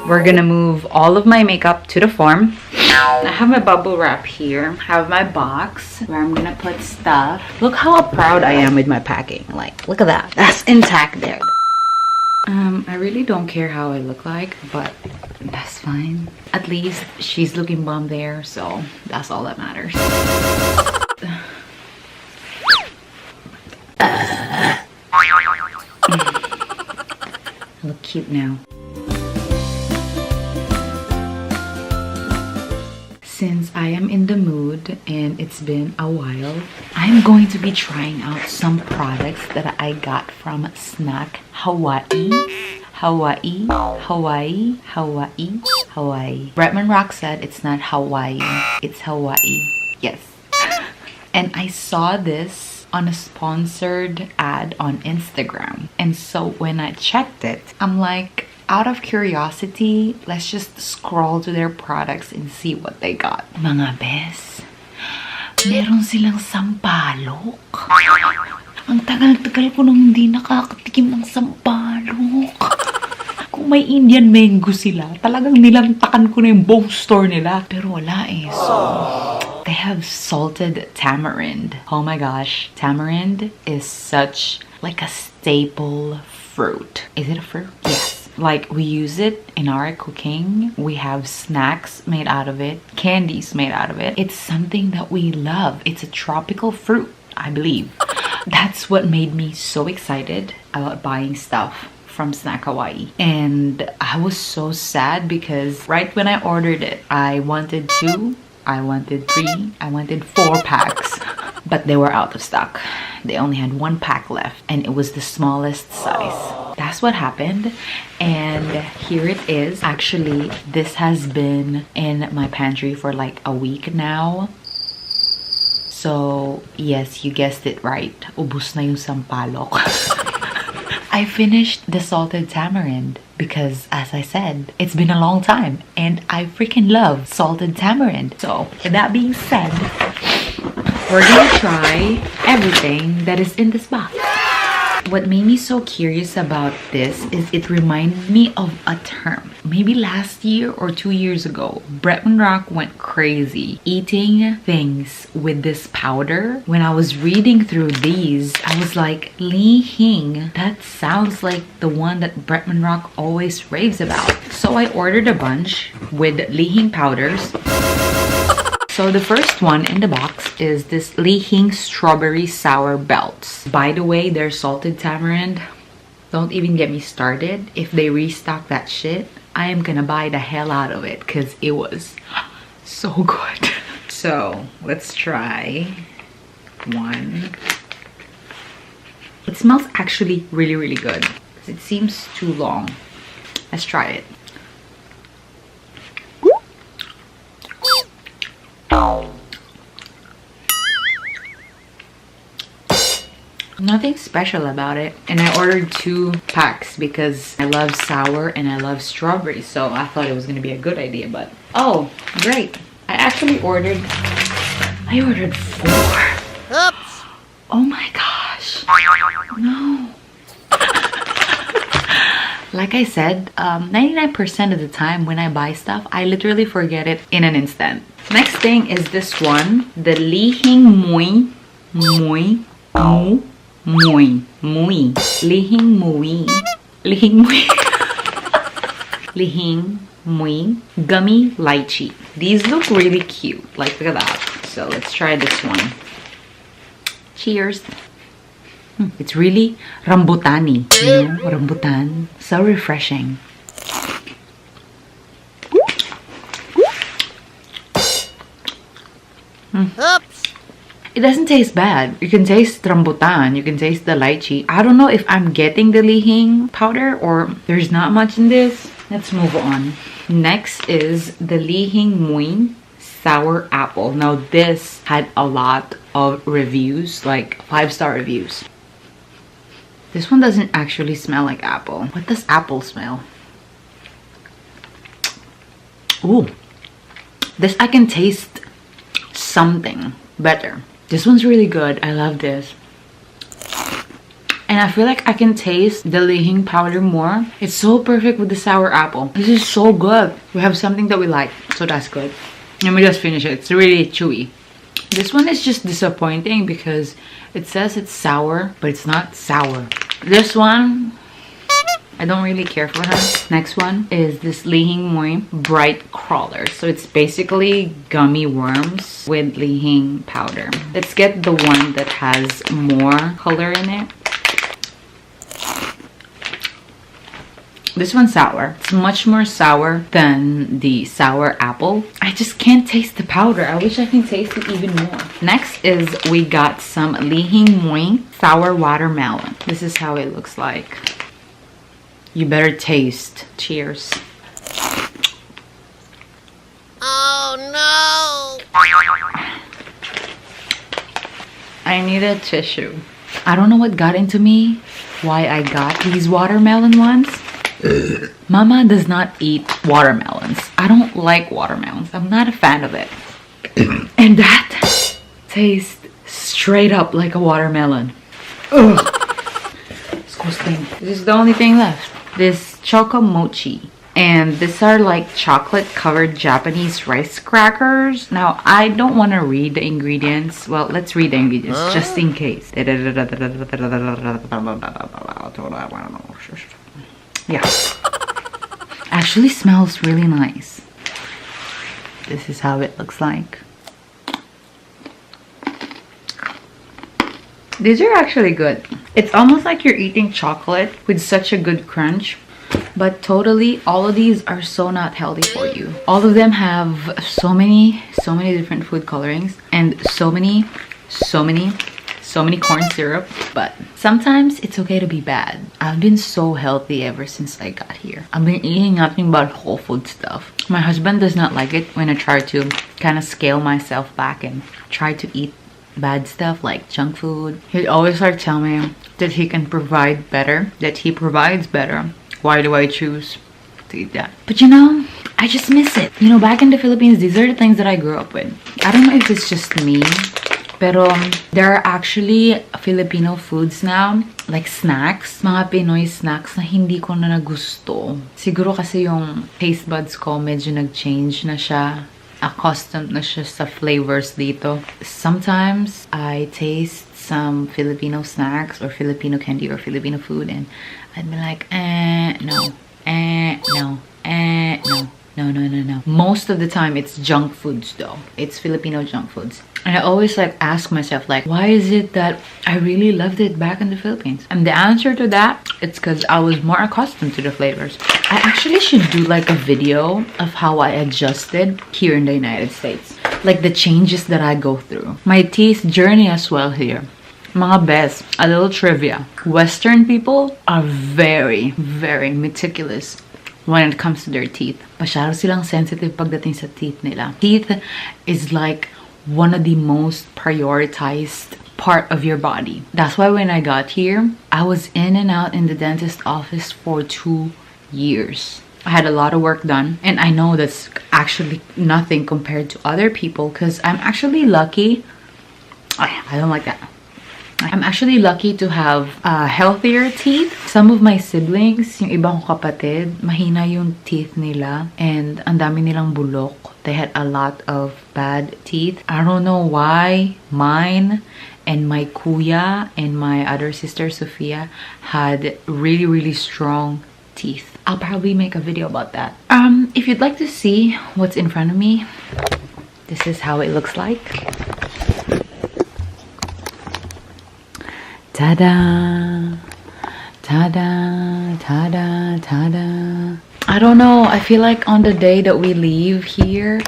We're gonna move all of my makeup to the form. I have my bubble wrap here. I have my box where I'm gonna put stuff. Look how proud I am with my packing. Like, look at that. That's intact there. I really don't care how I look like, but that's fine. At least she's looking bomb there, so that's all that matters. I look cute now. Since I am in the mood and it's been a while, I'm going to be trying out some products that I got from Snack Hawaii. Hawaii. Bretman Rock said it's not Hawaii, it's Hawaii. Yes. And I saw this on a sponsored ad on Instagram. And so when I checked it, I'm like, out of curiosity, let's just scroll to their products and see what they got. Mga bes, meron silang sampalok. Ang tagal-tagal ko nang hindi nakakatikim ng sampalok. Kung may Indian mango sila, talagang nilantakan ko na yung buong store nila. Pero wala eh. So, they have salted tamarind. Oh my gosh, tamarind is such like a staple fruit. Is it a fruit? Yes. Like, we use it in our cooking. We have snacks made out of it, candies made out of it. It's something that we love. It's a tropical fruit, I believe. That's what made me so excited about buying stuff from Snack Hawaii. And I was so sad because right when I ordered it, I wanted 2, I wanted 3, I wanted 4 packs. But they were out of stock. They only had 1 pack left and it was the smallest size. That's what happened, and here it is. Actually, this has been in my pantry for like a week now. So yes, you guessed it right. Ubus na yung sampalok. I finished the salted tamarind because, as I said, it's been a long time and I freaking love salted tamarind. So with that being said, we're gonna try everything that is in this box. What made me so curious about this is it reminded me of a term. Maybe last year or 2 years ago, Bretman Rock went crazy eating things with this powder. When I was reading through these, I was like, Li Hing, that sounds like the one that Bretman Rock always raves about. So I ordered a bunch with Li Hing powders. So the first one in the box is this Li Hing Strawberry Sour Belts. By the way, their salted tamarind, don't even get me started. If they restock that shit, I am gonna buy the hell out of it because it was so good. So let's try one. It smells actually really, really good. It seems too long. Let's try it. Nothing special about it, and I ordered 2 packs because I love sour and I love strawberry, so I thought it was gonna be a good idea. But oh great, I ordered 4. Oops. Oh my gosh, no. Like I said, 99% of the time when I buy stuff, I literally forget it in an instant. Next thing is this one, the Li Hing Mui. Li Hing Mui Gummy Lychee. These look really cute. Like, look at that. So let's try this one. Cheers. It's really rambutani, you know, rambutan. So refreshing. Oops. It doesn't taste bad. You can taste rambutan, you can taste the lychee. I don't know if I'm getting the Li Hing powder or there's not much in this. Let's move on. Next is the Li Hing Mui Sour Apple. Now this had a lot of reviews, like 5-star reviews. This one doesn't actually smell like apple. What does apple smell? Ooh, this I can taste something better. This one's really good. I love this. And I feel like I can taste the lihing powder more. It's so perfect with the sour apple. This is so good. We have something that we like, so that's good. Let me just finish it. It's really chewy. This one is just disappointing because it says it's sour, but it's not sour. This one, I don't really care for her. Next one is this Lihing Moy Bright Crawler. So it's basically gummy worms with lihing powder. Let's get the one that has more color in it. This one's sour. It's much more sour than the sour apple. I just can't taste the powder. I wish I can taste it even more. Next is we got some Lihing Moy Sour Watermelon. This is how it looks like. You better taste. Cheers. Oh no! I need a tissue. I don't know what got into me, why I got these watermelon ones. Mama does not eat watermelons. I don't like watermelons. I'm not a fan of it. And that tastes straight up like a watermelon. Ugh. Disgusting. This is the only thing left. This choco mochi. And these are like chocolate covered Japanese rice crackers. Now, I don't want to read the ingredients. Well, let's read the ingredients just in case. Yeah. Actually smells really nice. This is how it looks like. These are actually good. It's almost like you're eating chocolate with such a good crunch. But totally, all of these are so not healthy for you. All of them have so many different food colorings and so many corn syrup. But sometimes it's okay to be bad. I've been so healthy ever since I got here. I've been eating nothing but whole food stuff. My husband does not like it when I try to kind of scale myself back and try to eat bad stuff like junk food. He'd always like tell me that he can provide better, that he provides better. Why do I choose to eat that? But you know, I just miss it. You know, back in the Philippines, these are the things that I grew up with. I don't know if it's just me, pero there are actually Filipino foods now, like snacks, mga Pinoy snacks na hindi ko na nagusto. Siguro kasi yung taste buds ko medyo nag-change na siya. Accustomed na siya sa flavors dito. Sometimes I taste some Filipino snacks or Filipino candy or Filipino food and I'd be like, no, no. Most of the time it's junk foods though. It's Filipino junk foods. And I always like ask myself like, why is it that I really loved it back in the Philippines? And the answer to that, it's because I was more accustomed to the flavors. I actually should do like a video of how I adjusted here in the United States. Like the changes that I go through. My teeth journey as well here. Mga best, a little trivia. Western people are very meticulous when it comes to their teeth. Masyado silang sensitive pagdating sa teeth nila. Teeth is like one of the most prioritized part of your body. That's why when I got here, I was in and out in the dentist office for 2 years. I had a lot of work done, and I know that's actually nothing compared to other people because I'm actually lucky. I don't like that. I'm actually lucky to have healthier teeth. Some of my siblings, yung ibang kapatid, mahina yung teeth nila and ang dami nilang bulok. They had a lot of bad teeth. I don't know why mine and my kuya and my other sister Sophia had really strong teeth. I'll probably make a video about that. If you'd like to see what's in front of me, this is how it looks like. Ta-da! Ta-da! Ta-da! Ta-da! I don't know. I feel like on the day that we leave here,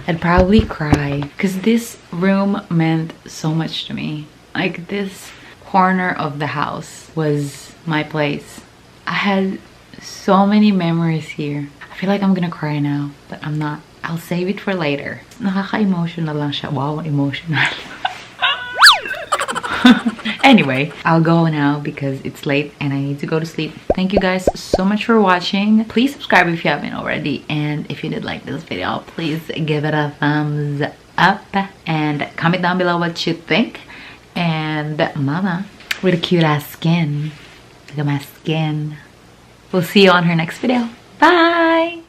I'd probably cry because this room meant so much to me. Like this corner of the house was my place. I had so many memories here. I feel like I'm gonna cry now, but I'm not. I'll save it for later. Nakaka-emotional lang siya. Wow, emotional. Anyway, I'll go now because it's late and I need to go to sleep. Thank you guys so much for watching. Please subscribe if you haven't already. And if you did like this video, please give it a thumbs up and comment down below what you think. And mama, with a cute ass skin. Look at my skin. We'll see you on her next video. Bye!